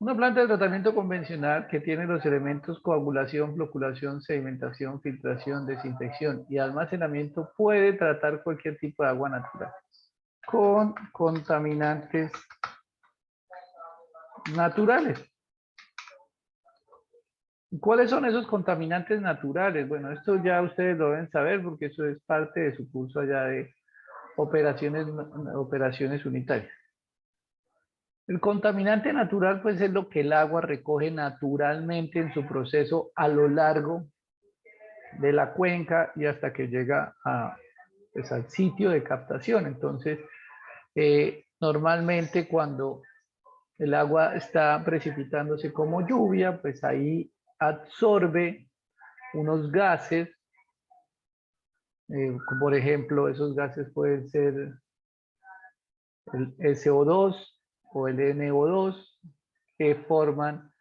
Una planta de tratamiento convencional que tiene los elementos coagulación, floculación, sedimentación, filtración, desinfección y almacenamiento puede tratar cualquier tipo de agua natural con contaminantes naturales. ¿Cuáles son esos contaminantes naturales? Bueno, esto ya ustedes lo deben saber porque eso es parte de su curso allá de operaciones unitarias. El contaminante natural pues es lo que el agua recoge naturalmente en su proceso a lo largo de la cuenca y hasta que llega pues, al sitio de captación. Entonces, normalmente cuando el agua está precipitándose como lluvia, pues ahí absorbe unos gases, por ejemplo, esos gases pueden ser el SO2 o el NO2, que forman,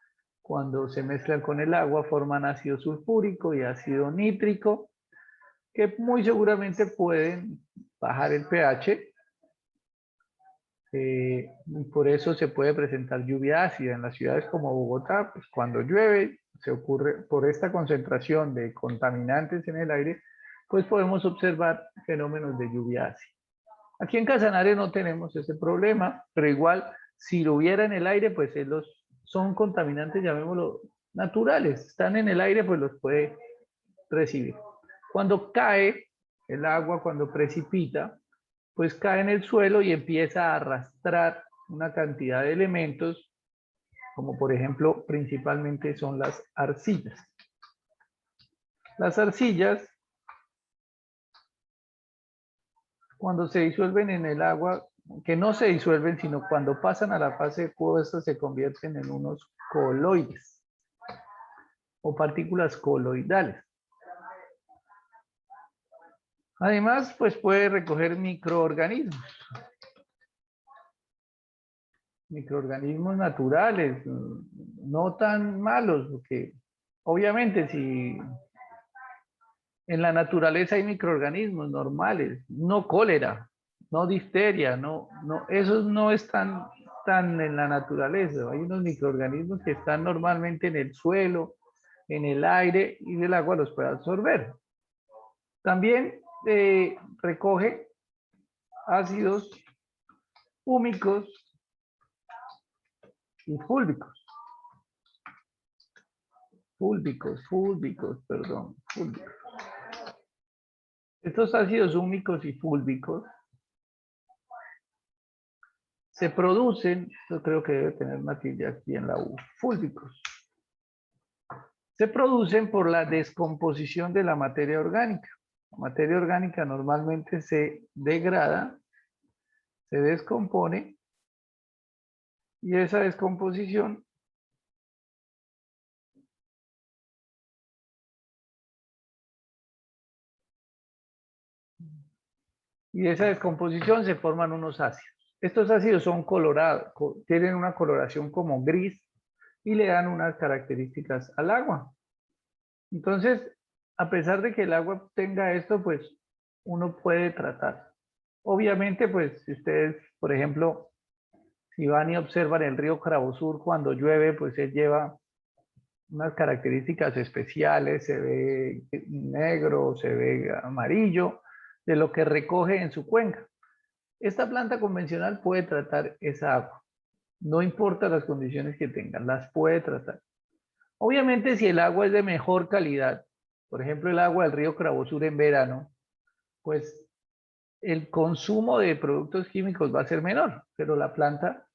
cuando se mezclan con el agua, forman ácido sulfúrico y ácido nítrico, que muy seguramente pueden bajar el pH, y por eso se puede presentar lluvia ácida. En las ciudades como Bogotá, pues cuando llueve, se ocurre por esta concentración de contaminantes en el aire, pues podemos observar fenómenos de lluvia ácida. Aquí en Casanare no tenemos ese problema, pero igual si lo hubiera en el aire, pues son contaminantes, llamémoslo, naturales. Están en el aire, pues los puede recibir. Cuando cae el agua, cuando precipita, pues cae en el suelo y empieza a arrastrar una cantidad de elementos, como por ejemplo, principalmente son las arcillas. Las arcillas, cuando se disuelven en el agua, que no se disuelven, sino cuando pasan a la fase acuosa, se convierten en unos coloides o partículas coloidales. Además, pues puede recoger microorganismos naturales, no tan malos, porque obviamente si en la naturaleza hay microorganismos normales, no cólera, no difteria, esos no están tan en la naturaleza. Hay unos microorganismos que están normalmente en el suelo, en el aire y el agua los puede absorber. También recoge ácidos húmicos y fúlbicos. Estos ácidos húmicos y fúlbicos se producen, yo creo que debe tener una tilde aquí en la U, fúlbicos. Se producen por la descomposición de la materia orgánica. La materia orgánica normalmente se degrada, se descompone, y esa descomposición se forman unos ácidos. Estos ácidos son colorados, tienen una coloración como gris y le dan unas características al agua. Entonces, a pesar de que el agua tenga esto, pues uno puede tratar. Obviamente, pues si ustedes, por ejemplo, si van y observan el río Cravosur cuando llueve, pues él lleva unas características especiales, se ve negro, se ve amarillo, de lo que recoge en su cuenca. Esta planta convencional puede tratar esa agua. No importa las condiciones que tengan, las puede tratar. Obviamente, si el agua es de mejor calidad, por ejemplo, el agua del río Cravosur en verano, pues el consumo de productos químicos va a ser menor, pero la planta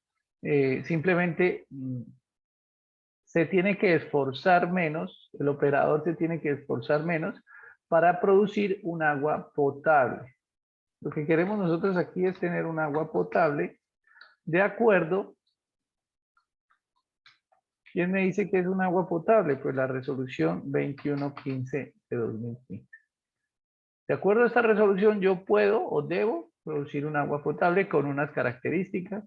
simplemente se tiene que esforzar menos, el operador se tiene que esforzar menos para producir un agua potable. Lo que queremos nosotros aquí es tener un agua potable de acuerdo. ¿Quién me dice que es un agua potable? Pues la resolución 2115 de 2015. De acuerdo a esta resolución, yo puedo o debo producir un agua potable con unas características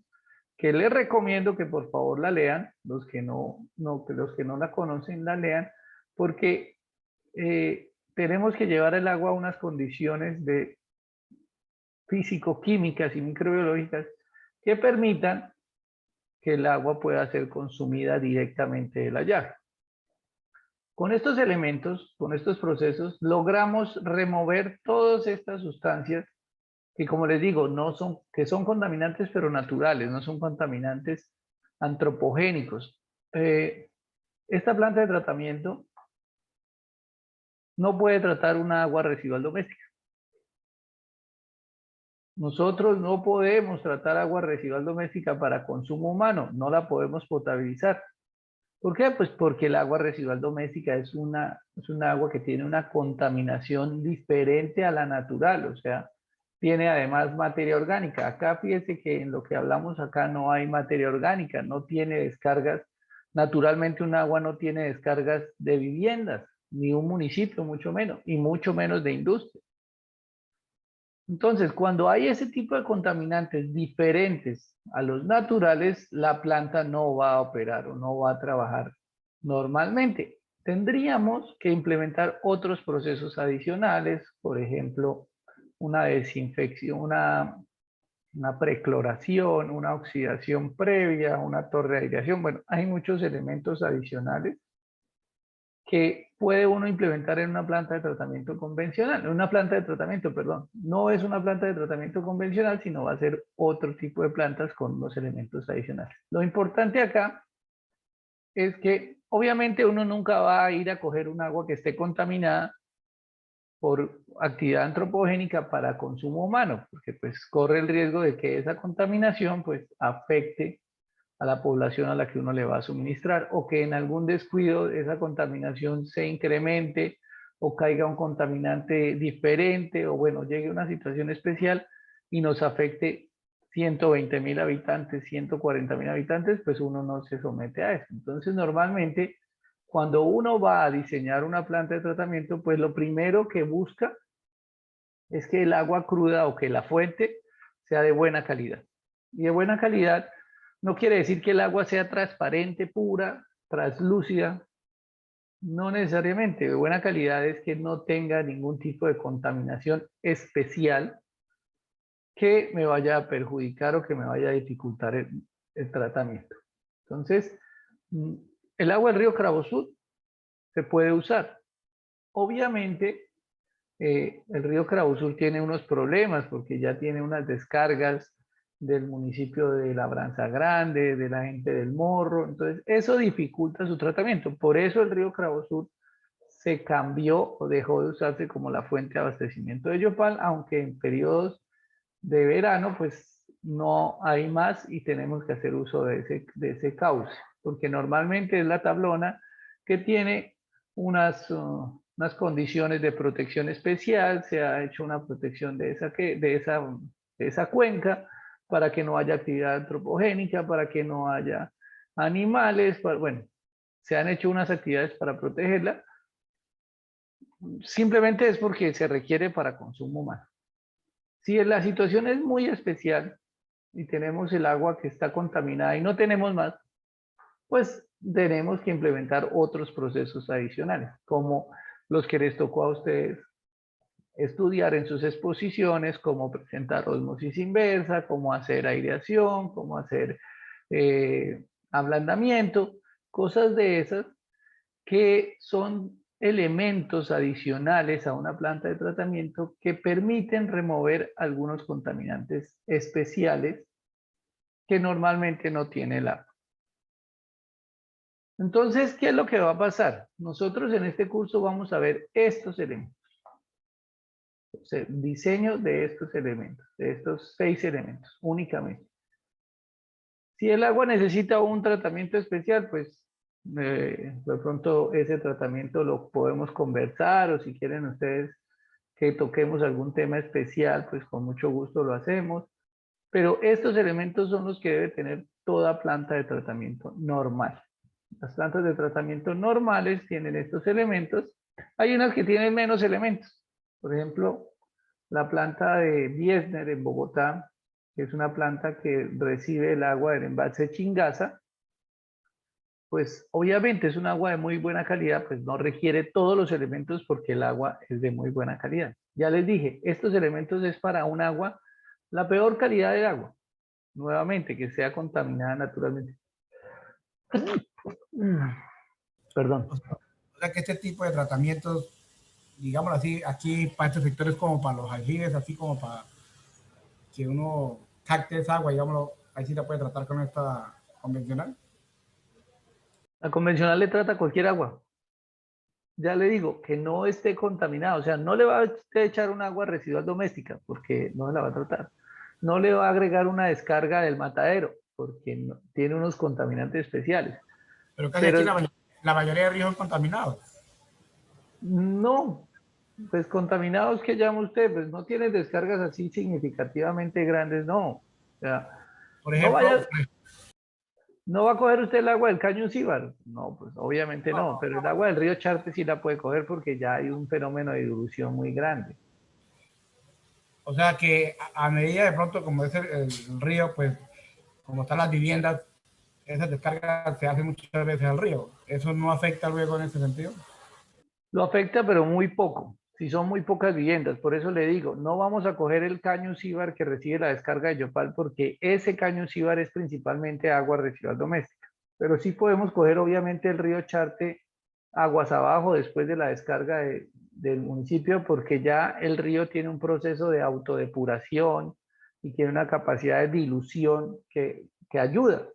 que les recomiendo que por favor la lean, los que no la conocen la lean, porque tenemos que llevar el agua a unas condiciones de físico-químicas y microbiológicas que permitan que el agua pueda ser consumida directamente de la llave. Con estos elementos, con estos procesos, logramos remover todas estas sustancias que, como les digo, que son contaminantes pero naturales, no son contaminantes antropogénicos. Esta planta de tratamiento no puede tratar una agua residual doméstica. Nosotros no podemos tratar agua residual doméstica para consumo humano, no la podemos potabilizar. ¿Por qué? Pues porque el agua residual doméstica es una agua que tiene una contaminación diferente a la natural, o sea, tiene además materia orgánica. Acá fíjese que en lo que hablamos acá no hay materia orgánica, no tiene descargas. Naturalmente un agua no tiene descargas de viviendas, ni un municipio mucho menos, y mucho menos de industria. Entonces, cuando hay ese tipo de contaminantes diferentes a los naturales, la planta no va a operar o no va a trabajar normalmente. Tendríamos que implementar otros procesos adicionales, por ejemplo, una desinfección, una precloración, una oxidación previa, una torre de aireación. Bueno, hay muchos elementos adicionales que puede uno implementar en una planta de tratamiento convencional, en una planta de tratamiento, perdón. No es una planta de tratamiento convencional, sino va a ser otro tipo de plantas con unos elementos adicionales. Lo importante acá es que obviamente uno nunca va a ir a coger un agua que esté contaminada por actividad antropogénica para consumo humano, porque pues corre el riesgo de que esa contaminación pues afecte a la población a la que uno le va a suministrar, o que en algún descuido esa contaminación se incremente o caiga un contaminante diferente, o bueno, llegue una situación especial y nos afecte 120.000 habitantes, 140.000 habitantes, pues uno no se somete a eso. Entonces, normalmente, cuando uno va a diseñar una planta de tratamiento, pues lo primero que busca es que el agua cruda o que la fuente sea de buena calidad. Y de buena calidad no quiere decir que el agua sea transparente, pura, translúcida. No necesariamente. De buena calidad es que no tenga ningún tipo de contaminación especial que me vaya a perjudicar o que me vaya a dificultar el tratamiento. Entonces, el agua del río Cravosud se puede usar. Obviamente, el río Cravosur tiene unos problemas porque ya tiene unas descargas del municipio de Labranza Grande, de la gente del Morro, entonces eso dificulta su tratamiento. Por eso el río Cravosur se cambió o dejó de usarse como la fuente de abastecimiento de Yopal, aunque en periodos de verano pues no hay más y tenemos que hacer uso de ese cauce, porque normalmente es la tablona que tiene unas condiciones de protección especial, se ha hecho una protección de esa cuenca para que no haya actividad antropogénica, para que no haya animales, bueno, se han hecho unas actividades para protegerla, simplemente es porque se requiere para consumo humano. Si la situación es muy especial y tenemos el agua que está contaminada y no tenemos más, pues tenemos que implementar otros procesos adicionales, como los que les tocó a ustedes estudiar en sus exposiciones, como presentar osmosis inversa, cómo hacer aireación, cómo hacer ablandamiento, cosas de esas que son elementos adicionales a una planta de tratamiento que permiten remover algunos contaminantes especiales que normalmente no tiene el agua. Entonces, ¿qué es lo que va a pasar? Nosotros en este curso vamos a ver estos elementos. O sea, diseño de estos elementos, de estos 6 elementos únicamente. Si el agua necesita un tratamiento especial, pues de pronto ese tratamiento lo podemos conversar, o si quieren ustedes que toquemos algún tema especial, pues con mucho gusto lo hacemos. Pero estos elementos son los que debe tener toda planta de tratamiento normal. Las plantas de tratamiento normales tienen estos elementos. Hay unas que tienen menos elementos. Por ejemplo, la planta de Biesner en Bogotá, que es una planta que recibe el agua del embalse Chingaza, pues obviamente es un agua de muy buena calidad, pues no requiere todos los elementos porque el agua es de muy buena calidad. Ya les dije, estos elementos es para un agua, la peor calidad del agua. nuevamente, que sea contaminada naturalmente. Perdón. O sea que este tipo de tratamientos, digámoslo así, aquí para estos sectores como para los aljibes, así como para que uno capte esa agua, digámoslo, ahí sí la puede tratar con esta convencional. La convencional le trata cualquier agua. Ya le digo, que no esté contaminada. O sea, no le va a echar un agua residual doméstica, porque no la va a tratar. No le va a agregar una descarga del matadero, porque tiene unos contaminantes especiales. Pero casi aquí Pero la mayoría de ríos son contaminados. no, pues contaminados que llama usted, pues no tiene descargas así significativamente grandes, no. O sea, Por no ejemplo, vaya, no va a coger usted el agua del caño Cíbar. No, pues obviamente no, pero el agua del río Charte sí la puede coger porque ya hay un fenómeno de dilución muy grande. o sea que a medida de pronto, como es el río, pues como están las viviendas, esas descargas se hacen muchas veces al río. ¿Eso no afecta luego en ese sentido? Lo afecta, pero muy poco. Si son muy pocas viviendas, por eso le digo, no vamos a coger el caño Cíbar que recibe la descarga de Yopal, porque ese caño Cíbar es principalmente agua residual doméstica. Pero sí podemos coger, obviamente, el río Charte aguas abajo después de la descarga del municipio, porque ya el río tiene un proceso de autodepuración y tiene una capacidad de dilución que ayuda.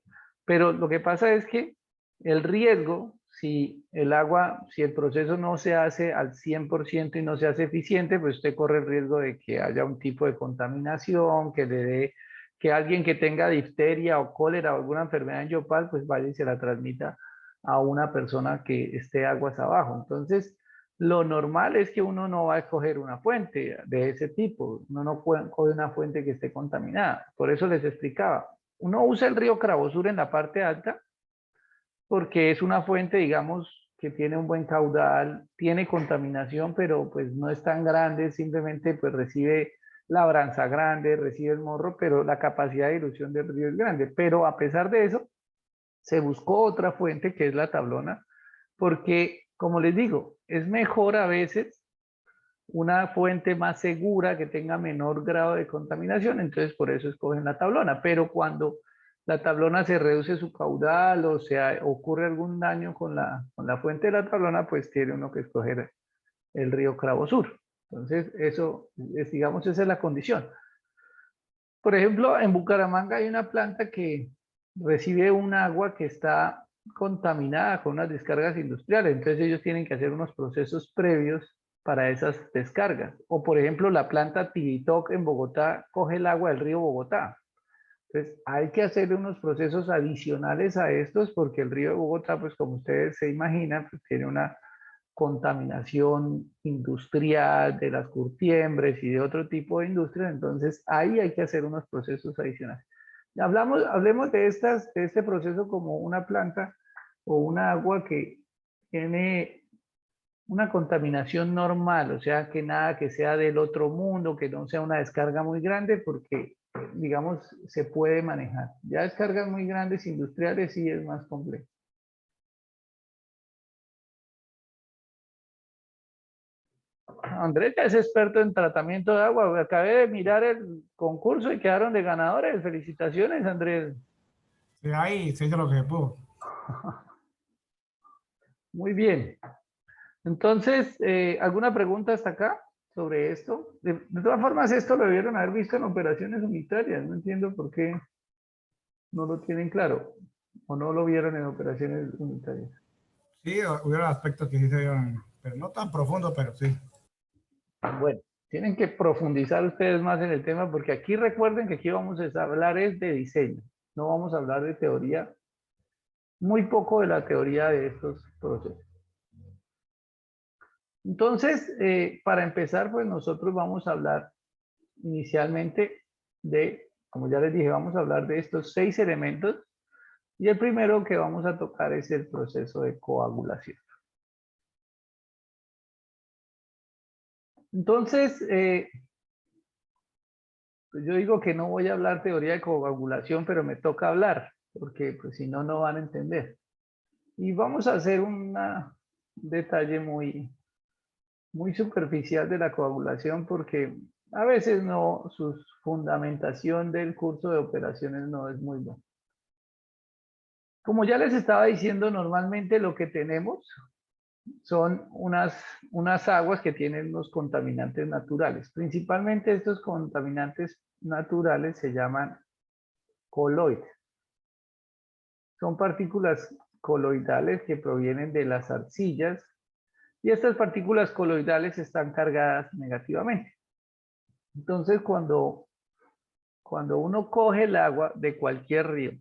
Pero lo que pasa es que el riesgo, si el agua, si el proceso no se hace al 100% y no se hace eficiente, pues usted corre el riesgo de que haya un tipo de contaminación, que le dé, que alguien que tenga difteria o cólera o alguna enfermedad en Yopal, pues vaya y se la transmita a una persona que esté aguas abajo. Entonces, lo normal es que uno no va a escoger una fuente de ese tipo, uno no coge una fuente que esté contaminada. Por eso les explicaba, uno usa el río Cravosur en la parte alta porque es una fuente, digamos, que tiene un buen caudal, tiene contaminación, pero pues no es tan grande, simplemente pues recibe labranza grande, recibe el morro, pero la capacidad de dilución del río es grande. Pero a pesar de eso, se buscó otra fuente que es la tablona, porque como les digo, es mejor a veces una fuente más segura que tenga menor grado de contaminación, entonces por eso escogen la tablona, pero cuando la tablona se reduce su caudal o sea, ocurre algún daño con la fuente de la tablona, pues tiene uno que escoger el río Cravo Sur. Entonces, eso es, digamos, esa es la condición. Por ejemplo, en Bucaramanga hay una planta que recibe un agua que está contaminada con unas descargas industriales, entonces ellos tienen que hacer unos procesos previos para esas descargas. O por ejemplo, la planta Tibitoc en Bogotá coge el agua del río Bogotá. Entonces hay que hacer unos procesos adicionales a estos porque el río de Bogotá, pues como ustedes se imaginan, pues tiene una contaminación industrial de las curtiembres y de otro tipo de industrias, entonces ahí hay que hacer unos procesos adicionales. Hablemos de este proceso como una planta o una agua que tiene una contaminación normal, o sea, que nada que sea del otro mundo, que no sea una descarga muy grande, porque, digamos, se puede manejar. Ya descargas muy grandes industriales sí es más complejo. Andrés ya es experto en tratamiento de agua. Acabé de mirar el concurso y quedaron de ganadores. Felicitaciones, Andrés. Sí, ahí se hizo lo que se pudo. Muy bien. Entonces, ¿alguna pregunta hasta acá sobre esto? De todas formas, esto lo debieron haber visto en operaciones unitarias. No entiendo por qué no lo tienen claro o no lo vieron en operaciones unitarias. Sí, hubieron aspectos que sí se vieron, pero no tan profundo, pero sí. Bueno, tienen que profundizar ustedes más en el tema porque aquí recuerden que aquí vamos a hablar es de diseño. No vamos a hablar de teoría, muy poco de la teoría de estos procesos. Entonces, para empezar, pues nosotros vamos a hablar inicialmente de, como ya les dije, vamos a hablar de estos 6 elementos y el primero que vamos a tocar es el proceso de coagulación. Entonces, pues yo digo que no voy a hablar teoría de coagulación, pero me toca hablar, porque pues si no, no van a entender. Y vamos a hacer un detalle muy superficial de la coagulación, porque A veces no, su fundamentación del curso de operaciones no es muy buena. Como ya les estaba diciendo, normalmente lo que tenemos son unas aguas que tienen unos contaminantes naturales. Principalmente estos contaminantes naturales se llaman coloides. Son partículas coloidales que provienen de las arcillas y estas partículas coloidales están cargadas negativamente. Entonces, cuando uno coge el agua de cualquier río,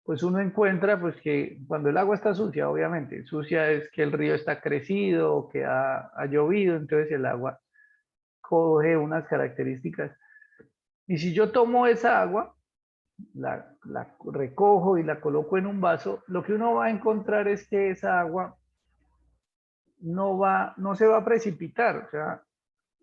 pues uno encuentra pues que cuando el agua está sucia, obviamente, sucia es que el río está crecido o que ha llovido, entonces el agua coge unas características. Y si yo tomo esa agua, la recojo y la coloco en un vaso, lo que uno va a encontrar es que esa agua no se va a precipitar, o sea,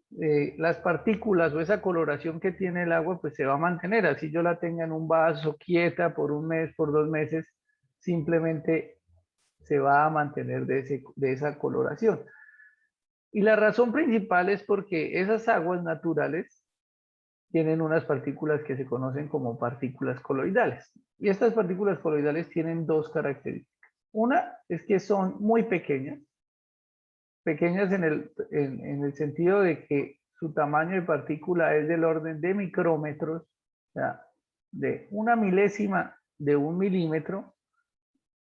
las partículas o esa coloración que tiene el agua pues se va a mantener, así yo la tenga en un vaso quieta por un mes, por 2 meses, simplemente se va a mantener de esa coloración. Y la razón principal es porque esas aguas naturales tienen unas partículas que se conocen como partículas coloidales. Y estas partículas coloidales tienen dos características. Una es que son muy pequeñas, pequeñas en el sentido de que su tamaño de partícula es del orden de micrómetros, o sea, de una milésima de un milímetro,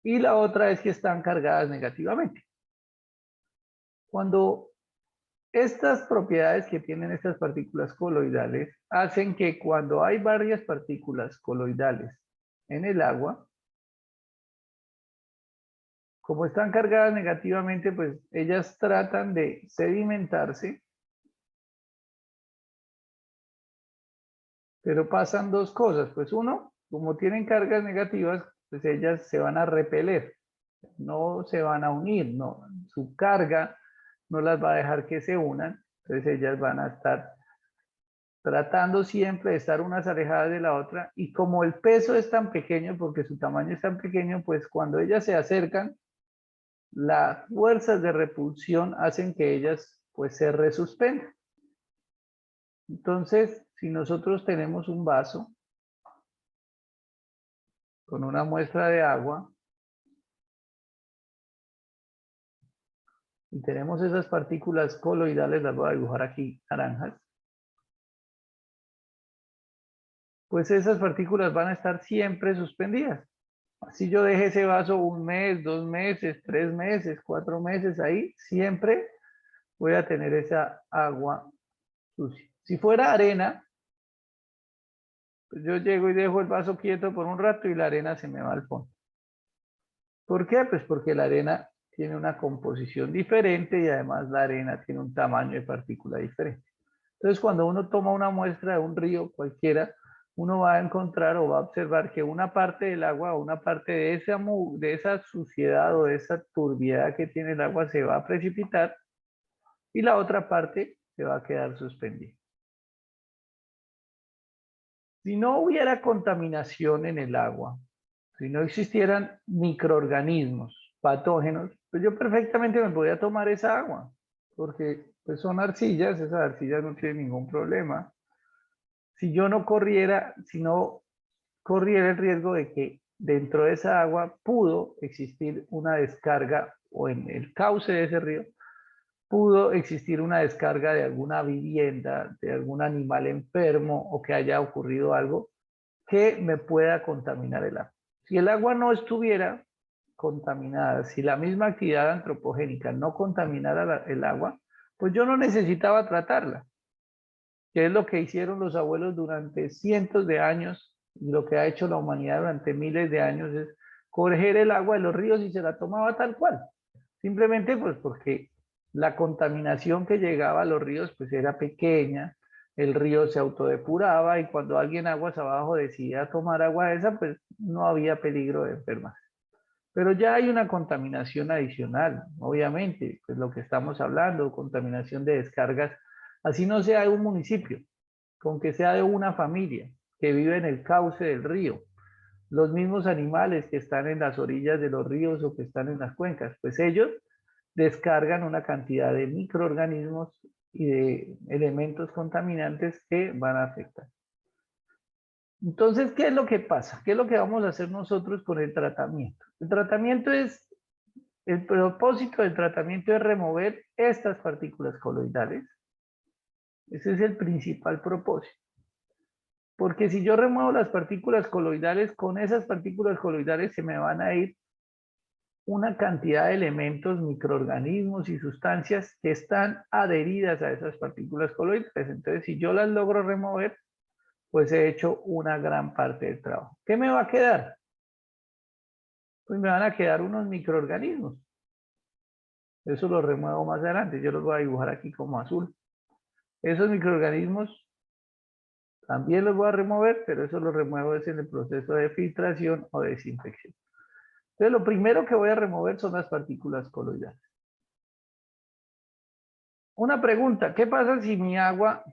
y la otra es que están cargadas negativamente. Cuando estas propiedades que tienen estas partículas coloidales hacen que cuando hay varias partículas coloidales en el agua, como están cargadas negativamente, pues ellas tratan de sedimentarse, pero pasan dos cosas. Pues uno, como tienen cargas negativas, pues ellas se van a repeler, no se van a unir, no, su carga no las va a dejar que se unan, entonces ellas van a estar tratando siempre de estar unas alejadas de la otra, y como el peso es tan pequeño, porque su tamaño es tan pequeño, pues cuando ellas se acercan, las fuerzas de repulsión hacen que ellas pues se resuspendan. Entonces, si nosotros tenemos un vaso con una muestra de agua y tenemos esas partículas coloidales, las voy a dibujar aquí naranjas, pues esas partículas van a estar siempre suspendidas. Si yo dejé ese vaso un mes, 2 meses, 3 meses, 4 meses ahí, siempre voy a tener esa agua sucia. Si fuera arena, pues yo llego y dejo el vaso quieto por un rato y la arena se me va al fondo. ¿Por qué? Pues porque la arena tiene una composición diferente y además la arena tiene un tamaño de partícula diferente. Entonces, cuando uno toma una muestra de un río cualquiera, uno va a encontrar o va a observar que una parte del agua o una parte de esa suciedad o de esa turbiedad que tiene el agua se va a precipitar y la otra parte se va a quedar suspendida. Si no hubiera contaminación en el agua, si no existieran microorganismos patógenos, pues yo perfectamente me podía tomar esa agua, porque pues son arcillas, esas arcillas no tienen ningún problema. Si yo no corriera, si no corriera el riesgo de que dentro de esa agua pudo existir una descarga, o en el cauce de ese río, pudo existir una descarga de alguna vivienda, de algún animal enfermo, o que haya ocurrido algo que me pueda contaminar el agua. Si el agua no estuviera contaminada, si la misma actividad antropogénica no contaminara el agua, pues yo no necesitaba tratarla, que es lo que hicieron los abuelos durante cientos de años, y lo que ha hecho la humanidad durante miles de años es coger el agua de los ríos y se la tomaba tal cual. Simplemente pues porque la contaminación que llegaba a los ríos pues era pequeña, el río se autodepuraba y cuando alguien aguas abajo decidía tomar agua esa, pues no había peligro de enfermar. Pero ya hay una contaminación adicional, obviamente, pues lo que estamos hablando, contaminación de descargas, así no sea de un municipio, con que sea de una familia que vive en el cauce del río, los mismos animales que están en las orillas de los ríos o que están en las cuencas, pues ellos descargan una cantidad de microorganismos y de elementos contaminantes que van a afectar. Entonces, ¿qué es lo que pasa? ¿Qué es lo que vamos a hacer nosotros con el tratamiento? El tratamiento es, el propósito del tratamiento es remover estas partículas coloidales. Ese es el principal propósito. Porque si yo remuevo las partículas coloidales, con esas partículas coloidales se me van a ir una cantidad de elementos, microorganismos y sustancias que están adheridas a esas partículas coloidales. Entonces, si yo las logro remover, pues he hecho una gran parte del trabajo. ¿Qué me va a quedar? Pues me van a quedar unos microorganismos. Eso lo remuevo más adelante. Yo los voy a dibujar aquí como azul. Esos microorganismos también los voy a remover, pero eso lo remuevo es en el proceso de filtración o desinfección. Entonces, lo primero que voy a remover son las partículas coloidales. Una pregunta, ¿qué pasa si mi agua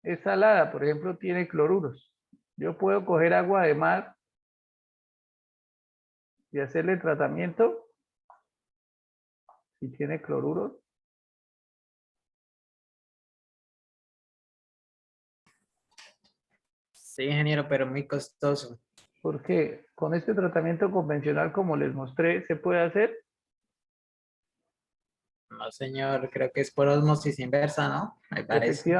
es salada? Por ejemplo, tiene cloruros. Yo puedo coger agua de mar y hacerle tratamiento si tiene cloruros. Sí, ingeniero, pero muy costoso. Porque con este tratamiento convencional, como les mostré, se puede hacer. No, señor, creo que es por osmosis inversa, ¿no? Me parece.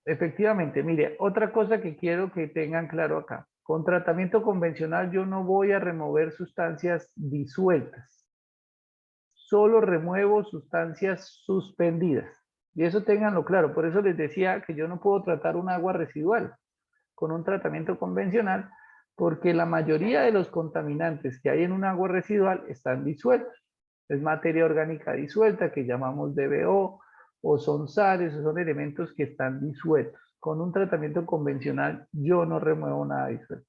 Efectivamente. Mire, otra cosa que quiero que tengan claro acá. Con tratamiento convencional yo no voy a remover sustancias disueltas. Solo remuevo sustancias suspendidas. Y eso ténganlo claro. Por eso les decía que yo no puedo tratar un agua residual con un tratamiento convencional, porque la mayoría de los contaminantes que hay en un agua residual están disueltos. Es materia orgánica disuelta que llamamos DBO, o son sales, o son elementos que están disueltos. Con un tratamiento convencional yo no remuevo nada disuelto.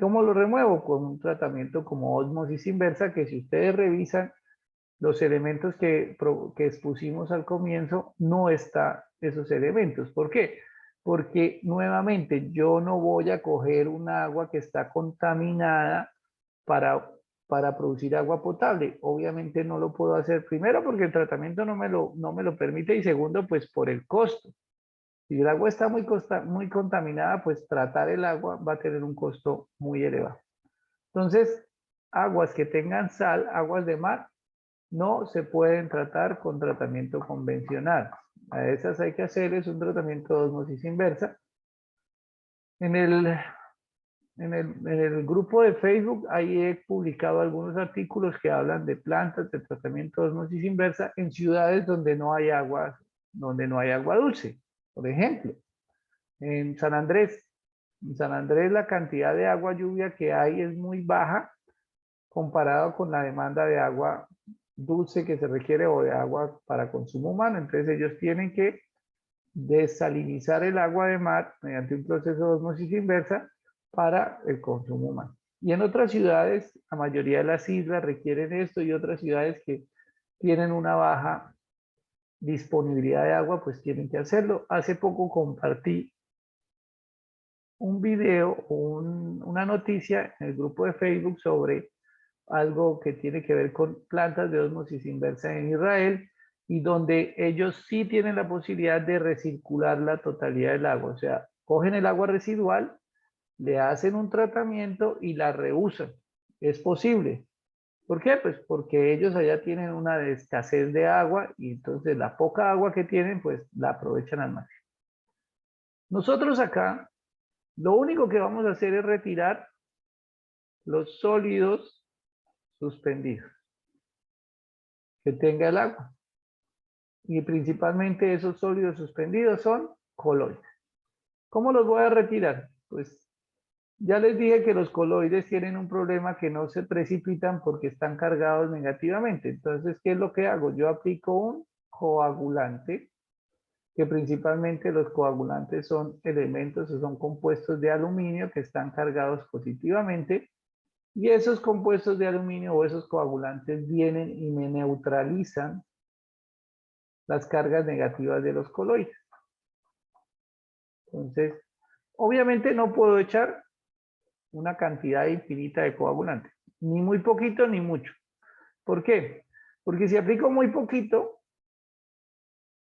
¿Cómo lo remuevo? Con un tratamiento como ósmosis inversa, que si ustedes revisan los elementos que expusimos al comienzo, no están esos elementos. ¿Por qué? Porque nuevamente yo no voy a coger un agua que está contaminada para producir agua potable. Obviamente no lo puedo hacer, primero porque el tratamiento no me lo permite, y segundo pues por el costo. Si el agua está muy contaminada, pues tratar el agua va a tener un costo muy elevado. Entonces, aguas que tengan sal, aguas de mar, no se pueden tratar con tratamiento convencional. A esas hay que hacerles un tratamiento de osmosis inversa. En el grupo de Facebook, ahí he publicado algunos artículos que hablan de plantas de tratamiento de osmosis inversa en ciudades donde no hay agua dulce. Por ejemplo, en San Andrés. En San Andrés la cantidad de agua lluvia que hay es muy baja comparado con la demanda de agua dulce que se requiere o de agua para consumo humano. Entonces ellos tienen que desalinizar el agua de mar mediante un proceso de osmosis inversa para el consumo humano. Y en otras ciudades, la mayoría de las islas requieren esto, y otras ciudades que tienen una baja disponibilidad de agua, pues tienen que hacerlo. Hace poco compartí un video, una noticia en el grupo de Facebook sobre algo que tiene que ver con plantas de osmosis inversa en Israel, y donde ellos sí tienen la posibilidad de recircular la totalidad del agua. O sea, cogen el agua residual, le hacen un tratamiento y la reusan. Es posible. ¿Por qué? Pues porque ellos allá tienen una escasez de agua, y entonces la poca agua que tienen, pues la aprovechan al máximo. Nosotros acá, lo único que vamos a hacer es retirar los sólidos suspendidos que tenga el agua. Y principalmente esos sólidos suspendidos son coloides. ¿Cómo los voy a retirar? Pues ya les dije que los coloides tienen un problema, que no se precipitan porque están cargados negativamente. Entonces, ¿qué es lo que hago? Yo aplico un coagulante, que principalmente los coagulantes son elementos o son compuestos de aluminio que están cargados positivamente, y esos compuestos de aluminio o esos coagulantes vienen y me neutralizan las cargas negativas de los coloides. Entonces, obviamente no puedo echar una cantidad infinita de coagulante, ni muy poquito ni mucho. ¿Por qué? Porque si aplico muy poquito,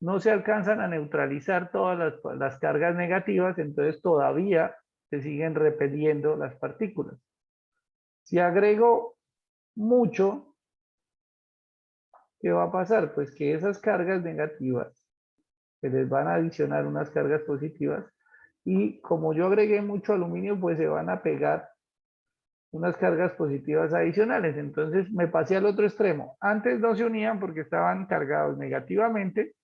no se alcanzan a neutralizar todas las cargas negativas, entonces todavía se siguen repeliendo las partículas. Si agrego mucho, ¿qué va a pasar? Pues que esas cargas negativas se les van a adicionar unas cargas positivas y como yo agregué mucho aluminio, pues se van a pegar unas cargas positivas adicionales. Entonces me pasé al otro extremo. Antes no se unían porque estaban cargados negativamente.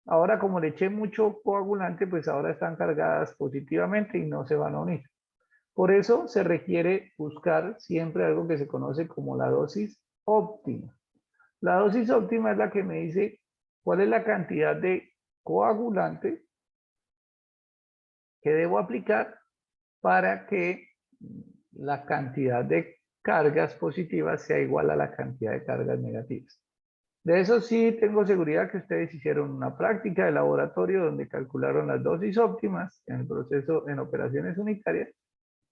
Ahora como le eché mucho coagulante, pues ahora están cargadas positivamente y no se van a unir. Por eso se requiere buscar siempre algo que se conoce como la dosis óptima. La dosis óptima es la que me dice cuál es la cantidad de coagulante que debo aplicar para que la cantidad de cargas positivas sea igual a la cantidad de cargas negativas. De eso sí tengo seguridad que ustedes hicieron una práctica de laboratorio donde calcularon las dosis óptimas en el proceso en operaciones unitarias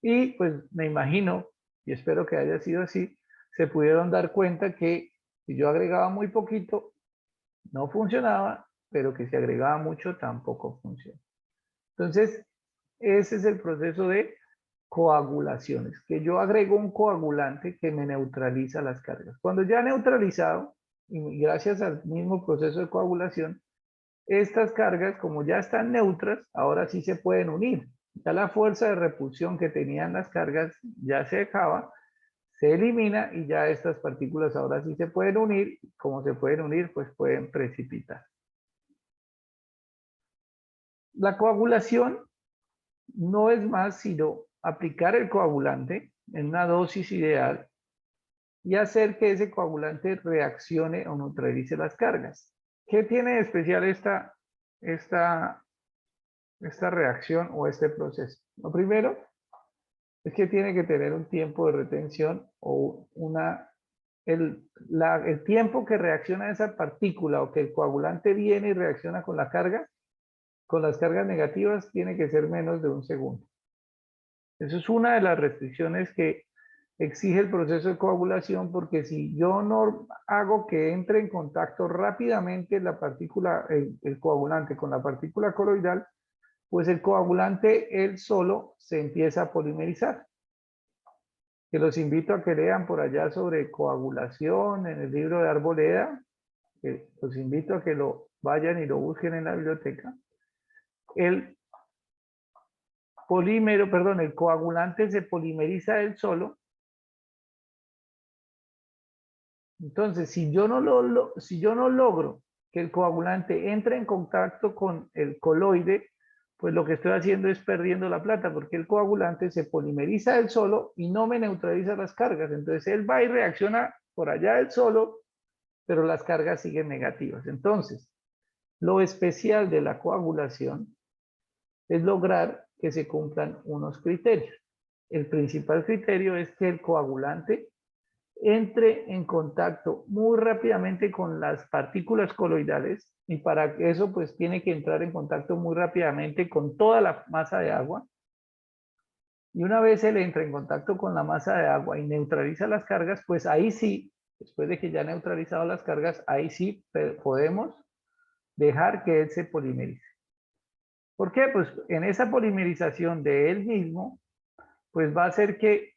y pues me imagino y espero que haya sido así, se pudieron dar cuenta que si yo agregaba muy poquito no funcionaba, pero que si agregaba mucho tampoco funciona. Entonces, ese es el proceso de coagulaciones, que yo agrego un coagulante que me neutraliza las cargas. Cuando ya neutralizado, y gracias al mismo proceso de coagulación, estas cargas, como ya están neutras, ahora sí se pueden unir. Ya la fuerza de repulsión que tenían las cargas ya se acaba, se elimina y ya estas partículas ahora sí se pueden unir. Como se pueden unir, pues pueden precipitar. La coagulación no es más sino aplicar el coagulante en una dosis ideal y hacer que ese coagulante reaccione o neutralice las cargas. ¿Qué tiene de especial esta reacción o este proceso? Lo primero es que tiene que tener un tiempo de retención o el tiempo que reacciona esa partícula o que el coagulante viene y reacciona con la carga, con las cargas negativas, tiene que ser menos de un segundo. Eso es una de las restricciones que exige el proceso de coagulación, porque si yo no hago que entre en contacto rápidamente la partícula, el coagulante con la partícula coloidal, pues el coagulante él solo se empieza a polimerizar. Que los invito a que lean por allá sobre coagulación en el libro de Arboleda, que los invito a que lo vayan y lo busquen en la biblioteca. El coagulante se polimeriza él solo. Entonces, si yo no logro que el coagulante entre en contacto con el coloide, pues lo que estoy haciendo es perdiendo la plata, porque el coagulante se polimeriza él solo y no me neutraliza las cargas. Entonces, él va y reacciona por allá él solo, pero las cargas siguen negativas. Entonces, lo especial de la coagulación es lograr que se cumplan unos criterios. El principal criterio es que el coagulante entre en contacto muy rápidamente con las partículas coloidales y para eso pues tiene que entrar en contacto muy rápidamente con toda la masa de agua. Y una vez él entra en contacto con la masa de agua y neutraliza las cargas, pues ahí sí, después de que ya ha neutralizado las cargas, ahí sí podemos dejar que él se polimerice. ¿Por qué? Pues en esa polimerización de él mismo, pues va a hacer que